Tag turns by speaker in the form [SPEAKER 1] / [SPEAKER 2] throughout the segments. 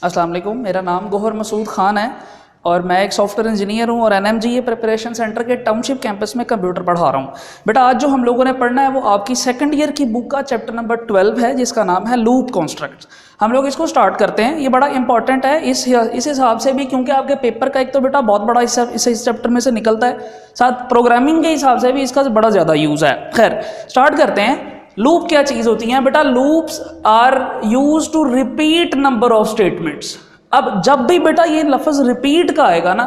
[SPEAKER 1] अस्सलाम वालेकुम, मेरा नाम गोहर मसूद ख़ान है और मैं एक सॉफ्टवेयर इंजीनियर हूँ और NMGA प्रिपरेशन सेंटर के टाउनशिप कैंपस में कंप्यूटर पढ़ा रहा हूँ। बेटा आज जो हम लोगों ने पढ़ना है वो आपकी सेकंड ईयर की बुक का चैप्टर नंबर 12 है जिसका नाम है लूप कॉन्स्ट्रक्ट। हम लोग इसको स्टार्ट करते हैं। ये बड़ा इंपॉर्टेंट है इस हिसाब से भी क्योंकि आपके पेपर का एक तो बेटा बहुत बड़ा इस चैप्टर में से निकलता है, साथ प्रोग्रामिंग के हिसाब से भी इसका बड़ा ज़्यादा यूज़ है। खैर स्टार्ट करते हैं। लूप क्या चीज़ होती है बेटा? Loops are use to repeat number of statements. अब जब भी बेटा ये लफ्ज़ रिपीट का आएगा ना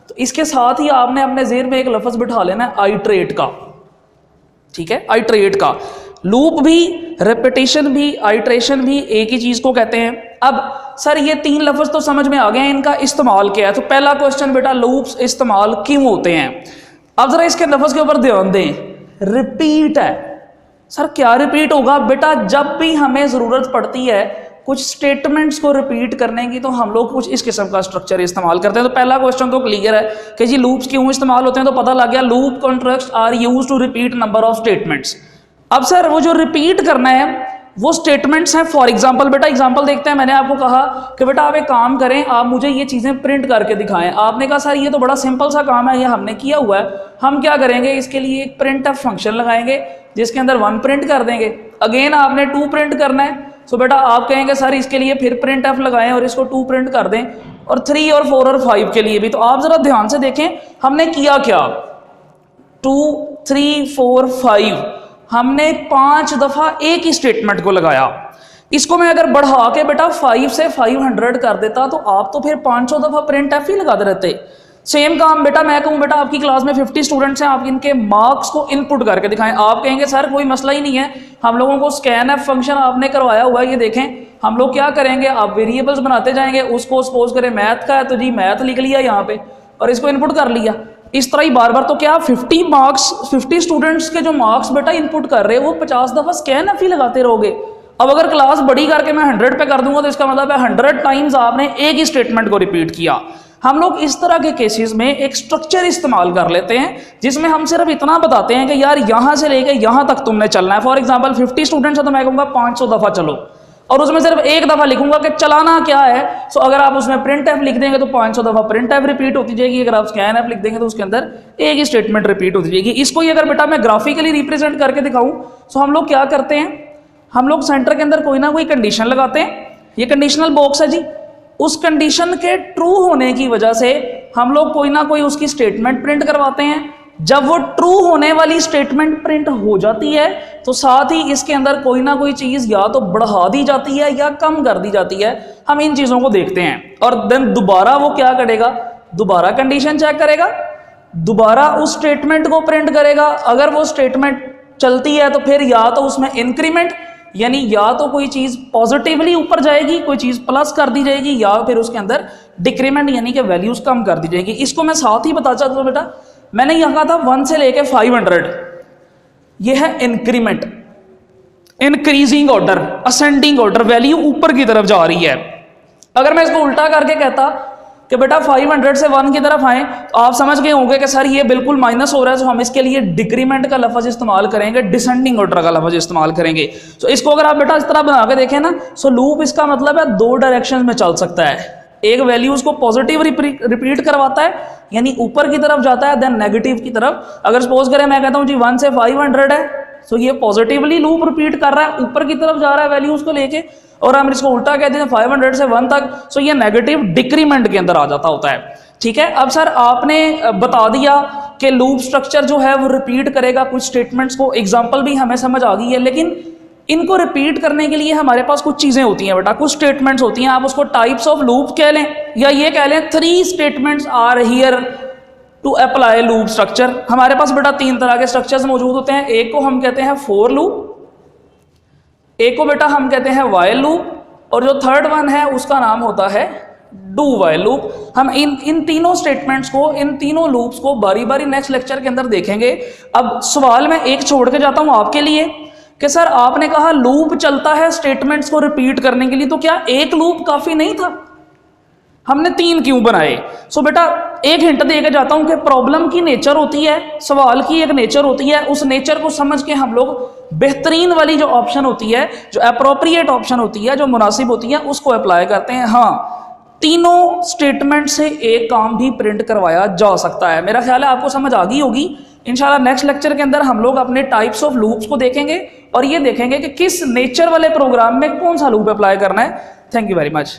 [SPEAKER 1] तो इसके साथ ही आपने अपने ज़ेर में एक लफ्ज़ बिठा लेना है आइट्रेट का। ठीक है, आइट्रेट का। लूप भी, रेपिटेशन भी, आइट्रेशन भी एक ही चीज़ को कहते हैं। अब सर ये तीन लफ्ज़ तो समझ में आ गए हैं, इनका इस्तेमाल क्या है? तो पहला क्वेश्चन बेटा, लूप्स इस्तेमाल क्यों होते हैं? अब ज़रा इसके लफ्ज़ के ऊपर ध्यान दें। रिपीट है। सर क्या रिपीट होगा बेटा? जब भी हमें ज़रूरत पड़ती है कुछ स्टेटमेंट्स को रिपीट करने की तो हम लोग कुछ इस किस्म का स्ट्रक्चर इस्तेमाल करते हैं। तो पहला क्वेश्चन तो क्लियर है कि जी लूप्स क्यों इस्तेमाल होते हैं, तो पता लग गया। Loop constructs are used to repeat number of statements. अब सर वो जो रिपीट करना है वो स्टेटमेंट्स हैं। फॉर एग्जाम्पल बेटा एग्जाम्पल देखते हैं। मैंने आपको कहा कि बेटा आप एक काम करें, आप मुझे ये चीज़ें प्रिंट करके दिखाएं। आपने कहा सर ये तो बड़ा सिंपल सा काम है, ये हमने किया हुआ है। हम क्या करेंगे, इसके लिए एक प्रिंट एफ फंक्शन लगाएंगे जिसके अंदर 1 प्रिंट कर देंगे। अगेन आपने 2 प्रिंट करना है, सो बेटा आप कहेंगे सर इसके लिए फिर प्रिंट एफ लगाएं और इसको 2 प्रिंट कर दें, और 3 और 4 और 5 के लिए भी। तो आप जरा ध्यान से देखें हमने किया क्या। 2, 3, 4, 5 हमने 5 दफा एक ही स्टेटमेंट को लगाया। इसको मैं अगर बढ़ा के बेटा 5 से 500 कर देता तो आप तो फिर 500 दफा प्रिंट एफ ही लगाते रहते। सेम काम बेटा मैं कहूँ बेटा आपकी क्लास में 50 स्टूडेंट्स हैं, आप इनके मार्क्स को इनपुट करके दिखाएं। आप कहेंगे सर कोई मसला ही नहीं है, हम लोगों को स्कैन एफ फंक्शन आपने करवाया हुआ है, ये देखें। हम लोग क्या करेंगे, आप वेरिएबल्स बनाते जाएंगे। उसको सपोज करें मैथ का है तो जी मैथ लिख लिया यहाँ पे और इसको इनपुट कर लिया। इस तरह ही बार बार तो क्या 50 मार्क्स 50 स्टूडेंट्स के जो मार्क्स बेटा इनपुट कर रहे हैं वो 50 दफा स्कैन एफ ही लगाते रहोगे। अब अगर क्लास बड़ी करके मैं 100 पे कर दूंगा तो इसका मतलब है 100 टाइम्स आपने एक ही स्टेटमेंट को रिपीट किया। हम लोग इस तरह के केसेस में एक स्ट्रक्चर इस्तेमाल कर लेते हैं जिसमें हम सिर्फ इतना बताते हैं कि यार यहाँ से लेके यहाँ तक तुमने चलना है। फॉर एग्जांपल 50 स्टूडेंट्स है तो मैं कहूँगा 500 दफ़ा चलो, और उसमें सिर्फ एक दफ़ा लिखूंगा कि चलाना क्या है। सो अगर आप उसमें प्रिंट एफ लिख देंगे तो 500 दफ़ा प्रिंट एफ रिपीट होती जाएगी। अगर आप स्कैन एफ लिख देंगे तो उसके अंदर एक ही स्टेटमेंट रिपीट होती जाएगी। इसको ही अगर बेटा मैं ग्राफिकली रिप्रेजेंट करके दिखाऊँ तो हम लोग क्या करते हैं, हम लोग सेंटर के अंदर कोई ना कोई कंडीशन लगाते हैं। ये कंडीशनल बॉक्स है जी, उस कंडीशन के ट्रू होने की वजह से हम लोग कोई ना कोई उसकी स्टेटमेंट प्रिंट करवाते हैं। जब वो ट्रू होने वाली स्टेटमेंट प्रिंट हो जाती है तो साथ ही इसके अंदर कोई ना कोई चीज़ या तो बढ़ा दी जाती है या कम कर दी जाती है। हम इन चीज़ों को देखते हैं और देन दोबारा वो क्या करेगा, दोबारा कंडीशन चेक करेगा, दोबारा उस स्टेटमेंट को प्रिंट करेगा। अगर वो स्टेटमेंट चलती है तो फिर या तो उसमें इंक्रीमेंट यानी या तो कोई चीज़ पॉजिटिवली ऊपर जाएगी, कोई चीज़ प्लस कर दी जाएगी, या फिर उसके अंदर डिक्रीमेंट यानी कि वैल्यूज कम कर दी जाएगी। इसको मैं साथ ही बता चाहता हूँ बेटा, मैंने यहाँ कहा था 1 से लेके 500, यह है increment, increasing order, ascending order, value ऊपर की तरफ जा रही है। अगर मैं इसको उल्टा करके कहता कि बेटा 500 से 1 की तरफ आए तो आप समझ गए होंगे कि सर ये बिल्कुल माइनस हो रहा है, तो हम इसके लिए डिक्रीमेंट का लफ्ज़ इस्तेमाल करेंगे, डिसेंडिंग ऑर्डर का लफ्ज़ इस्तेमाल करेंगे। तो इसको अगर आप बेटा इस तरह बना के देखें ना, सो लूप इसका मतलब है 2 डायरेक्शन में चल सकता है। एक वैल्यूज को पॉजिटिव रिपीट करवाता है यानी ऊपर की तरफ जाता है, देन नेगेटिव की तरफ। अगर सपोज करें मैं कहता हूँ जी 1 से 500 है, सो ये पॉजिटिवली लूप रिपीट कर रहा है, ऊपर की तरफ जा रहा है वैल्यूज को लेके, और हम इसको उल्टा कहते हैं 500 से 1 तक, सो ये नेगेटिव डिक्रीमेंट के अंदर आ जाता होता है। ठीक है, अब सर आपने बता दिया कि लूप स्ट्रक्चर जो है वो रिपीट करेगा कुछ स्टेटमेंट्स को, एग्जांपल भी हमें समझ आ गई है। लेकिन इनको रिपीट करने के लिए हमारे पास कुछ चीज़ें होती हैं बेटा, कुछ स्टेटमेंट्स होती हैं। आप उसको टाइप्स ऑफ लूप कह लें या ये कह लें 3 statements are here to apply loop structure. हमारे पास बेटा 3 तरह के स्ट्रक्चर्स मौजूद होते हैं। एक को हम कहते हैं फॉर लूप, एक को बेटा हम कहते हैं व्हाइल लूप, और जो थर्ड वन है उसका नाम होता है डू व्हाइल लूप। हम इन तीनों स्टेटमेंट्स को, इन तीनों लूप्स को बारी बारी नेक्स्ट लेक्चर के अंदर देखेंगे। अब सवाल मैं एक छोड़ के जाता हूं आपके लिए कि सर आपने कहा लूप चलता है स्टेटमेंट्स को रिपीट करने के लिए, तो क्या एक लूप काफी नहीं था? हमने 3 क्यों बनाए? सो बेटा एक हिंट दे के जाता हूं कि प्रॉब्लम की नेचर होती है, सवाल की एक नेचर होती है, उस नेचर को समझ के हम लोग बेहतरीन वाली जो ऑप्शन होती है, जो अप्रोप्रिएट ऑप्शन होती है, जो मुनासिब होती है, उसको अप्लाई करते हैं। हाँ तीनों स्टेटमेंट से एक काम भी प्रिंट करवाया जा सकता है। मेरा ख्याल है आपको समझ आ गई होगी। इंशाल्लाह नेक्स्ट लेक्चर के अंदर हम लोग अपने टाइप्स ऑफ लूप्स को देखेंगे और ये देखेंगे कि किस नेचर वाले प्रोग्राम में कौन सा लूप अप्लाई करना है। Thank you very much.